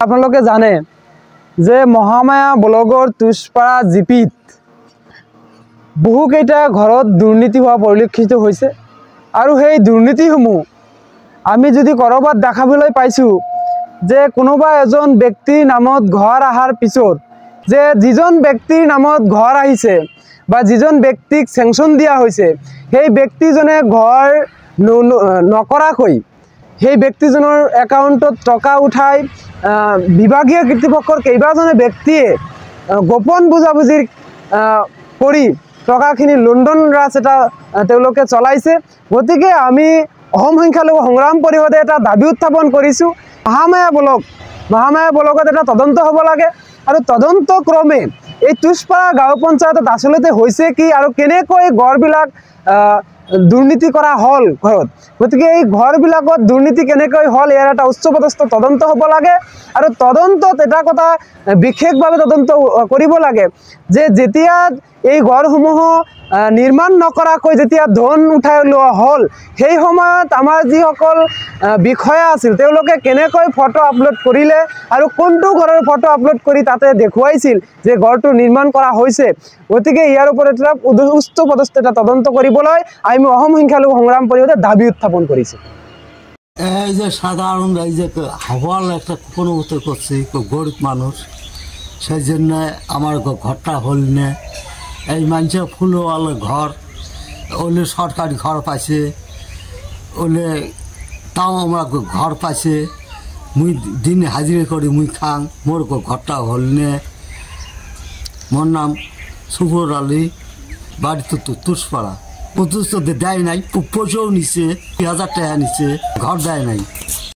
আপোনালোকে জানে যে মহামায়া ব্লকৰ তুষপাৰা জিপিত বহুকেইটা ঘৰত দুৰ্নীতি হোৱা পৰিলক্ষিত হৈছে আৰু সেই দুৰ্নীতিসমূহ আমি যদি কৰবাত দেখাবলৈ পাইছোঁ যে কোনোবা এজন ব্যক্তিৰ নামত ঘৰ অহাৰ পিছত যে যিজন ব্যক্তিৰ নামত ঘৰ আহিছে বা যিজন ব্যক্তিক চেংচন দিয়া হৈছে সেই ব্যক্তিজনে ঘৰ নকৰাকৈ সেই ব্যক্তিজনৰ একাউণ্টত টকা উঠাই বিভাগীয় কৰ্তৃপক্ষৰ কেইবাজনে ব্যক্তিয়ে গোপন বুজাবুজিৰ কৰি টকাখিনি লণ্ডন ৰাজ এটা তেওঁলোকে চলাইছে। গতিকে আমি অসম সংখ্যালঘু সংগ্ৰাম পৰিষদে এটা দাবী উত্থাপন কৰিছোঁ, মহামায়া ব্লকত এটা তদন্ত হ'ব লাগে আৰু তদন্ত ক্ৰমে এই তুষপাৰা গাঁও পঞ্চায়তত আচলতে হৈছে কি আৰু কেনেকৈ ঘৰবিলাক দুৰ্নীতি কৰা হ'ল ঘৰত। গতিকে এই ঘৰবিলাকত দুৰ্নীতি কেনেকৈ হ'ল ইয়াৰ এটা উচ্চপদস্থ তদন্ত হ'ব লাগে আৰু তদন্তত এটা কথা বিশেষভাৱে তদন্ত কৰিব লাগে যে যেতিয়া এই ঘৰসমূহ নিৰ্মাণ নকৰাকৈ যেতিয়া ধন উঠাই লোৱা হ'ল সেই সময়ত আমাৰ যিসকল বিষয়া আছিল তেওঁলোকে কেনেকৈ ফটো আপলোড কৰিলে আৰু কোনটো ঘৰৰ ফটো আপলোড কৰি তাতে দেখুৱাইছিল যে ঘৰটো নিৰ্মাণ কৰা হৈছে। গতিকে ইয়াৰ ওপৰত এটা উচ্চপদস্থ এটা তদন্ত কৰিবলৈ আমি অসম সংখ্যালঘু সংগ্ৰাম পৰিষদে দাবী উত্থাপন কৰিছোঁ। এই যে সাধারণ এই যে হওয়াল একটা কোনো মতো করছে গরিব মানুষ সেই জন্য আমার ঘরটা হল না এই মানুষে ফুলওয়ালা ঘর ওলে সরকারি ঘর পাইছে ওলে তাও আমরা ঘর পাইছে মুই দিনে হাজিরা করি মুই খাং মোর ঘরটা হল না। মোর নাম সুফর আলী বাড়ি তো তুষপাড়া প্রতিশ্রুতি দেয় নাই পয়সাও নিচ্ছে ২০০০ টাকা নিচ্ছে ঘর দেয় নাই।